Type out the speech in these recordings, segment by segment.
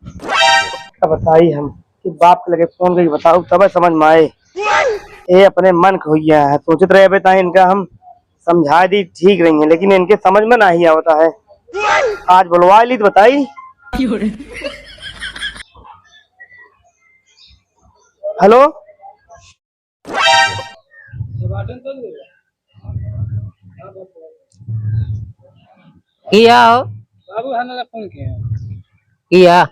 क्या बताई हम कि बाप के लगे फोन करके बताओ तब समझ में आए। ये अपने मन खोइया है, सोचते रहे बेटा इनका हम समझा दी ठीक रही है, लेकिन इनके समझ में नहीं आता है। आज बुलवा ली तो बताई। हेलो। किया हो बाबू हमारा फोन किया किया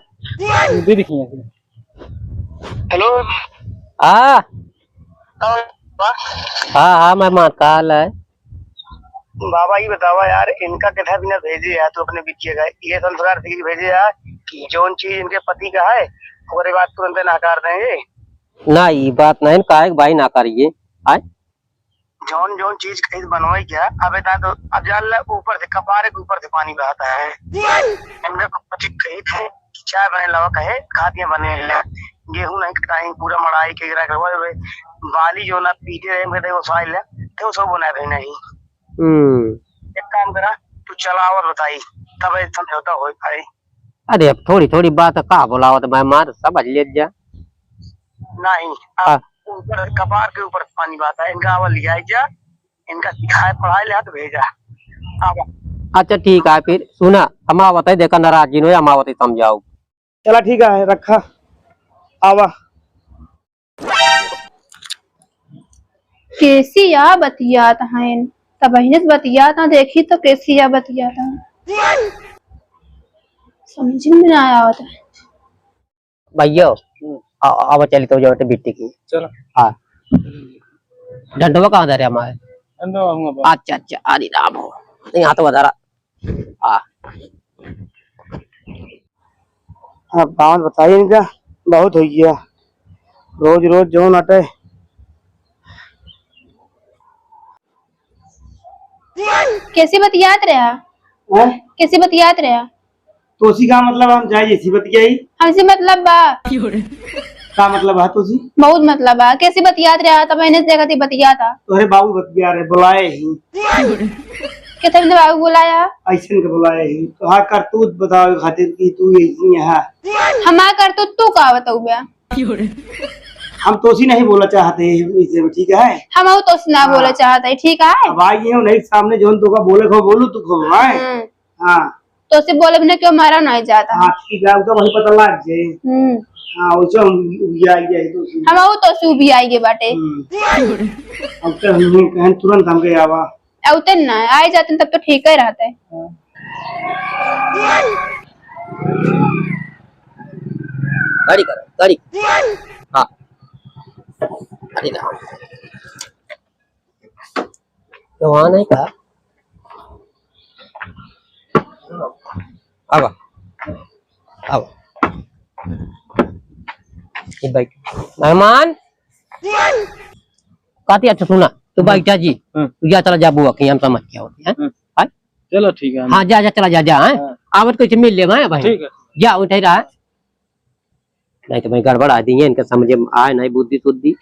देखिए। हेलो। हाँ हाँ मेहमान का हाल है। बाबा ये बतावा यार, इनका कथा बिना भेजे यार तो अपने बिटिया का ये संस्कार से भेजे यार कि जोन चीज इनके पति का है और बात तुरंत नकार देंगे। ना ये बात नहीं का भाई ना करिए। आए जौन जौन चीज कहीं बनवाई क्या अब बता तो अब जान ऊपर से कपारे के ऊपर से पानी बहाता है। इनका पति कही थे चाय बने लवा कहे खादियां बने गेहूं नहीं कटाई पूरा मड़ाई के गिरा कर बाली जो ना पीटे रहे वो साइल तो सब बना रहे नहीं। एक काम करा तू चलावत बताई तब समझौता हो पाए। अरे अब थोड़ी थोड़ी बात का बोलावत मेहमान समझ ले जा। नहीं ऊपर कपार के ऊपर पानी बहाता है। इनका अवल लिया जा इनका सिखाए पढ़ाई लिया तो भेजा। अच्छा ठीक है फिर सुना अमावत देखा नाराजी नो अमावत समझाओ। चला ठीक है रखा आवा। कैसी या बतियात हैं तब बतियात ना देखी तो कैसी या बतियात हैं समझ में ना आया होता है। भैया अब चली तो जो बिट्टी की चलो। हाँ डंडवा कहाँ धरे हमारे। अच्छा अच्छा आदि राम हो यहाँ तो बता रहा। हाँ बात बताइए इनका बहुत हो गया रोज रोज जो नटे। कैसी बतियात रहा कैसी बतियात रहा तो उसी का मतलब हम जाए इसी बतियाई हमसे मतलब बा का मतलब है तो उसी बहुत मतलब बा कैसी बतियात रहा तब मैंने देखा थी बतिया था तो अरे बाबू बतिया रहे बुलाए ही कैसे मैंने बाबू बुलाया ऐसे के बुलाए ही तो हाँ करतूत बताओ खातिर की तू यही है हमारा कर तू का बताऊ बया हम तो उसी नहीं बोला चाहते इसे ठीक है। हम तो ना बोला चाहते ठीक है। अब आई है नहीं सामने जो तो का बोले खो बोलू तू खो हाँ तो उसे बोले बिना क्यों मारा नहीं जाता। हाँ ठीक है तो वही पता लग जाए। हाँ वैसे हम तो सू भी आएंगे बाटे अब तो हम कहें तुरंत हम गए आवा उतन ना आए जाते तब तो ठीक ही रहता है। गाड़ी करो गाड़ी हाँ अरे राम तो वहाँ नहीं का अब अब बाइक मेहमान काती अच्छा सुना तो बैठा जी तू जा चला जा बुआ की हम समझ क्या होती है। चलो ठीक है। हाँ जा जा चला जा जा आवत कुछ मिल ले भाई ठीक है जा उठे रहा नहीं तो मैं गड़बड़ आ दी है इनका समझ आए नहीं बुद्धि शुद्धि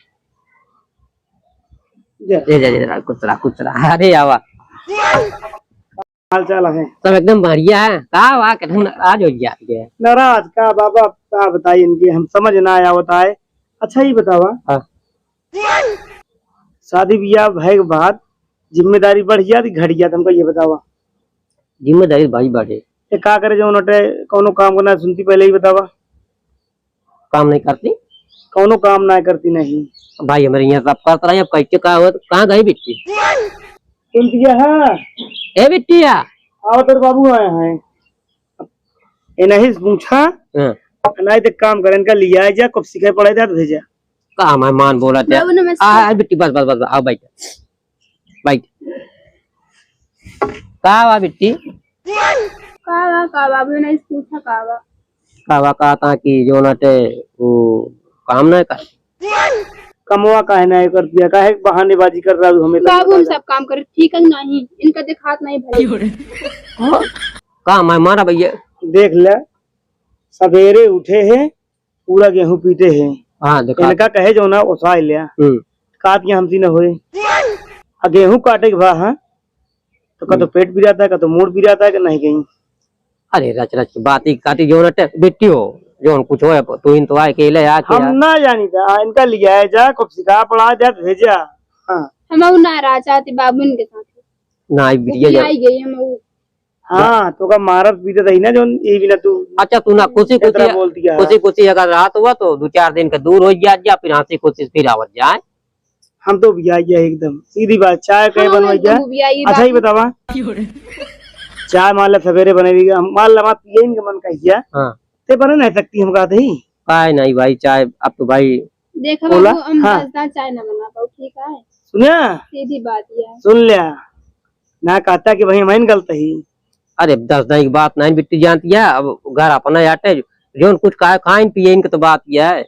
कुछ रहा अरे आवा हाल चाल है सब एकदम बढ़िया है कहा वाह नाराज हो गया नाराज का बाबा क्या बताइए इनकी हम समझ ना आया होता है। अच्छा ही बतावा शादी ब्याह भय के बाद जिम्मेदारी बढ़ गया थी घट गया तुमको ये बतावा। जिम्मेदारी भाई बढ़े ये का करे जो नटे कोनो काम करना सुनती पहले ही बतावा काम नहीं करती कोनो काम ना करती नहीं भाई हमारे यहाँ सब करता रहा कैसे कहा हो कहाँ गई बिट्टी सुनती है ए बिट्टिया आओ तेरे बाबू आए हैं ये नहीं पूछा नहीं तो काम करे इनका लिया जा कब सीखे पढ़े जा तो भेजा कहा मेहमान बोला था बिट्टी बस बस बस आओ बैठ बैठ कहा बिट्टी बाबू ने पूछा कहा था कि जो नटे वो काम नहीं कर कमवा काहे नहीं कर दिया काहे बहानेबाजी कर रहा हमें बाबू हम सब काम करे ठीक है नहीं इनका दिखात नहीं भाई कहा मेहमान भैया देख ले सवेरे उठे हैं पूरा गेहूं पीते हैं। हाँ इनका कहे जो ना उसा लिया काट हमसी न होए गेहूं काटे के बाद तो का तो पेट भी जाता है का तो मूड भी जाता है कि नहीं कहीं। अरे रच रच की बात ही काटी जो नटे बिट्टी हो जो कुछ हो तू इन तो आए अकेले आके हम ना जानी था इनका लिया है जा कुछ सिखा पढ़ा जा तो भेजा। हाँ हम नाराज चाहते बाबू के साथ ना आई बिटिया आई गई हम हाँ तो का मारत भी तो रही ना जो ये भी ना तू अच्छा तू ना कुछ बोलती है कुछ अगर रात हुआ तो 2-4 दिन का दूर हो जा फिर हंसी कोशिश फिर आवत जाए। हम तो भी आ गया एकदम सीधी बात। चाय कहीं बनवाई जा। अच्छा ही बतावा चाय मान ला सवेरे बनेगी मान ला मत पिए इनका मन कहिया हाँ ते बने नहीं सकती हम कहते ही काय नहीं भाई चाय अब तो भाई देखो बोला? बाबू हम हाँ। 10 दांत चाय ना बना पाओ ठीक है सुनिया सीधी बात ये है। सुन लिया ना कहता कि भाई मैं गलत ही। अरे 10 दिन की बात नहीं बिट्टी जानती है अब घर अपना आटे जो कुछ खाइन पिए इनके तो बात यह है।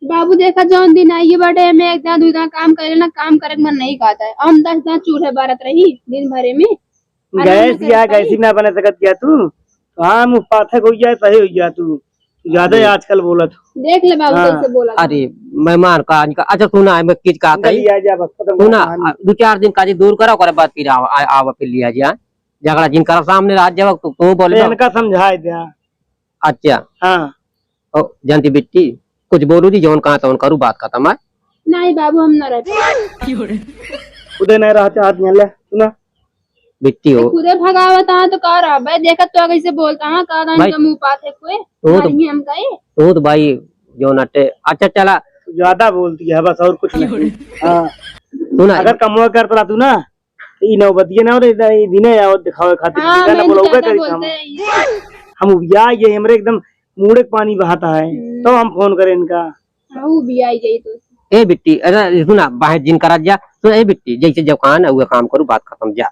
बाबू देखा जौन दिन आई बटे में एक दांत 2 दांत काम करे ना काम करे के मन नहीं खाता है हम 10 दांत चूल्हे बारत रही दिन भरे में गैस या गैसी ना बने सकत क्या तू तो हाँ मुँह पाथक हो जाए सही हो गया तू ज्यादा आजकल बोलत देख ले बाबू हाँ। कैसे बोला अरे मेहमान का आज का अच्छा सुना है मैं किस का आता लिया जा बस खत्म सुना 2-4 दिन का जी दूर करो करे बाद फिर आवा फिर लिया जा झगड़ा जिन कर सामने रात जब तू बोले इनका समझाए दिया। अच्छा हाँ ओ जानती बिट्टी कुछ बोलू जी जौन कहा तो करूँ बात खत्म है। नहीं बाबू हम न रहते खुदे नहीं रहा चाहत ले सुना बिट्टी हो खुदे भगावत है तो कह रहा भाई देखा तो कैसे बोलता है कहा भाई, इनका मुंह पाथे कोई तो मारेंगे हम कहे तू तो भाई जो नटे अच्छा चला ज्यादा बोलती है बस और कुछ नहीं। हाँ सुना अगर कमवा कर तो तू ना ई नौबतिये ना और दिने आओ दिखावे खातिर हाँ ना मैंने बोलो क्या करी बोलते हम हैं ये हम या ये हमरे एकदम मुड़े पानी बहाता है तो हम फोन करें इनका। हाँ, वो भी आई गई तो ए बिट्टी अरे सुना बाहर जिन करा जा सुन ए बिट्टी जैसे जब कान है वो काम करू बात खत्म जा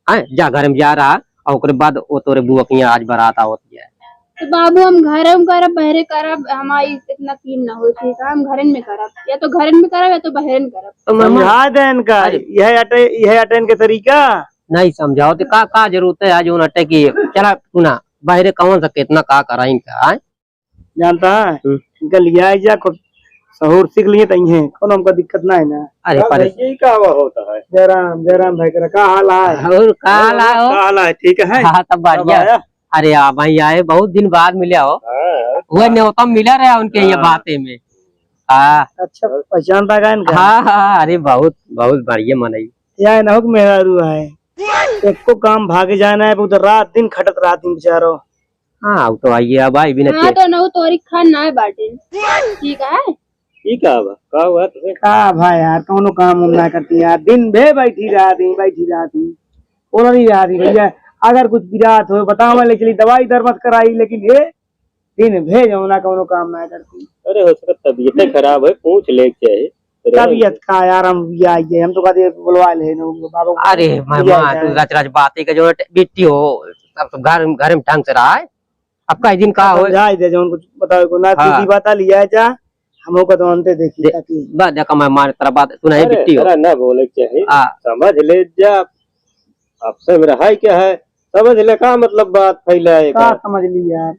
है जा घर में जा रहा और ओकरे बाद वो तोरे बुआ की आज बारात आवत है तो बाबू हम घर में करब बहरे करब हमारी इतना कीन ना हो ठीक है हम घरन में करब या तो घरन में करब या तो बहरन करब तो मामा समझा दे इनका यह अटेंड के तरीका नहीं समझाओ तो का जरूरत है आज उन अटे की चला सुना बाहर कौन सा कितना का करा इनका है जानता है इनका लिया जा कुछ सहूर सीख लिए तई है कौन हमको दिक्कत ना है ना। अरे पर यही का होता है जयराम भाई का हाल है और का हाल है ठीक है हाँ तब बढ़िया अरे आ भाई आए बहुत दिन बाद मिले हो वो न्योता मिला रहा उनके ये बातें में हाँ अच्छा पहचानता का इनका हाँ अरे बहुत बहुत बढ़िया मनाई या ना हो मेरा रू है एक को काम भागे जाना है उधर रात दिन खटत रात दिन बेचारो। हाँ तो आइए भाई बिना हाँ तो नौ तोरी खान ना है बाटे ठीक है ठीक है का हुआ तुझे का भाई यार कौनो काम ना करती यार दिन भे बैठी रहती वो नहीं रहती भैया अगर कुछ विराट हो बताओ लेकिन दवाई दरमत कराई लेकिन ये दिन भे जो ना कौनो काम ना करती। अरे हो सकता तबीयत खराब है पूछ ले चाहिए तबीयत का यार हम हम तो कहते बुलवा ले बाबा अरे मेहमान तू रच बातें के जो बिट्टी हो सब घर में ढंग से रहा है अब कई दिन का हो जाए दे जो कुछ बताओ को ना सीधी बात लिया जा हम लोग तो अंते देखिए ताकि बात देखा मेहमान तेरा बात सुना है बिट्टी हो ना बोले चाहिए समझ ले जा आपसे मेरा है क्या है समझ ले का मतलब बात फैलाए का समझ ली यार।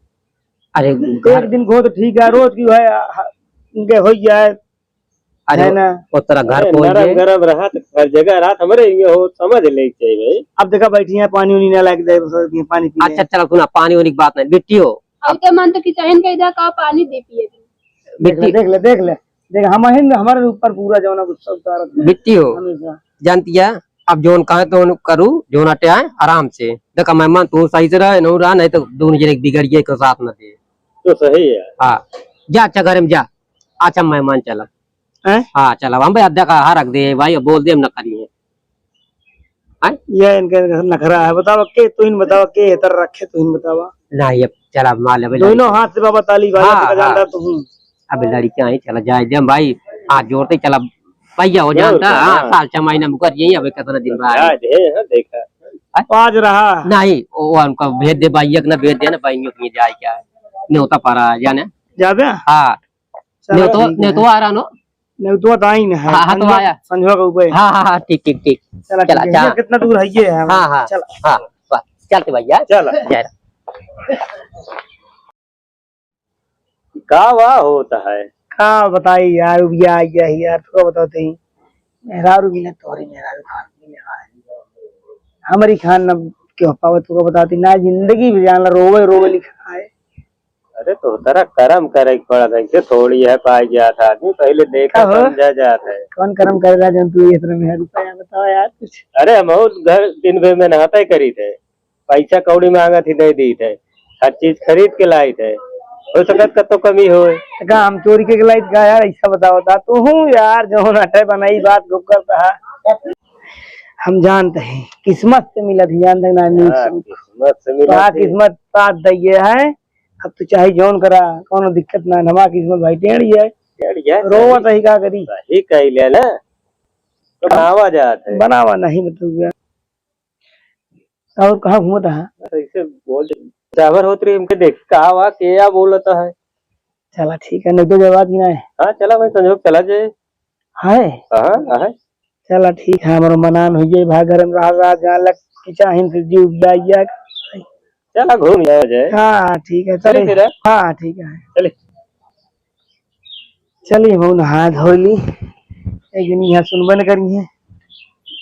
अरे एक दिन को तो ठीक है रोज क्यों है इनके हो जाए अरे ना वो तेरा घर नरम गरम रहा तो हर जगह रात हमारे ये हो समझ ले चाहिए भाई। अब देखा बैठी है पानी उनी ना लग जाए पानी पी अच्छा चलो सुना पानी वानी की बात नहीं बिट्टी हो अब के मन तो किचन के इधर का पानी दे पिए देख ले देख हमारे ऊपर पूरा जो ना कुछ सब बिट्टी हो हमेशा जानती है अब जोन कहे तो करू जोन अटे आए आराम से देखा मेहमान तू सही से रहे नहीं तो दोनों जने बिगड़िए के साथ न दे तो सही है हाँ जा अच्छा घर में जा अच्छा मेहमान चला हाँ चला हम भाई अद्धा का हाँ रख दे भाई बोल दे हम न करिए ये इनके नखरा है बताओ के तू इन बताओ के तर रखे तू इन बतावा नहीं अब चला माल दोनों हाथ से बाबा ताली भाई जानता तू अब लड़कियां ही चला जाए दे भाई हाथ जोड़ते चला भैया हो जानता हाँ साल 6 महीना में कर यही अब कितना दिन बाद देखा आज रहा नहीं वो उनका भेज दे भाई न भेज दे ना भाई न्यों जाए क्या है न्योता पड़ा जाने जाबे हाँ न्योतो आ रहा नो नहीं तो आई ना है हाँ तो आया संजवा का ऊपर हाँ ठीक चला कितना दूर है ये हाँ चलते भैया चल का वाह होता है का बताई यार उबिया आ गया यार तो बताते ही मेहरारू भी ना तोरी मेहरारू खान हमारी खान न क्यों पावे तो बताती ना जिंदगी भी जान रोवे लिखा है अरे तो तेरा कर्म करे पड़ा था थोड़ी है पाई जाता आदमी पहले देखा कहो। समझा जाता है। कौन कर्म करेगा जब तू ये तरह में रुपया बताओ यार कुछ। अरे हम घर दिन भर में नहाता ही करी थे, पैसा कौड़ी मांगा थी दे दी थे, हर चीज खरीद के लाई थे, हो सकत का तो कमी हो। का हम चोरी के लाइट का यार ऐसा बताओ था तू हूँ यार जो नटे बनाई बात गुप करता है। हम जानते हैं किस्मत से मिला थी जानते ना किस्मत से मिला थी। किस्मत साथ दिए है। अब तो चाहे जौन करा कोनो दिक्कत ना हमारा किस्मत भाई टेढ़ी है रोवत ही का करी सही कह ले ना तो बनावा जाता है। बनावा नहीं मतलब और कहाँ घूमता है। ऐसे बोल जावर होत रही हमके देख कहा वा क्या बोलता है। चला ठीक है नहीं तो जवाब ही ना है। हाँ चला भाई संजोग चला जाए। है हाँ है चला ठीक है हमारा मनान हो जाए भाई घर में रहा जहाँ लग की चाहे तो जीव जाइए। चला घूम जाए। हाँ ठीक है चले चले फिर। हाँ ठीक है चले चलिए हम नहा धो ली एक दिन यहाँ सुनबन करी है।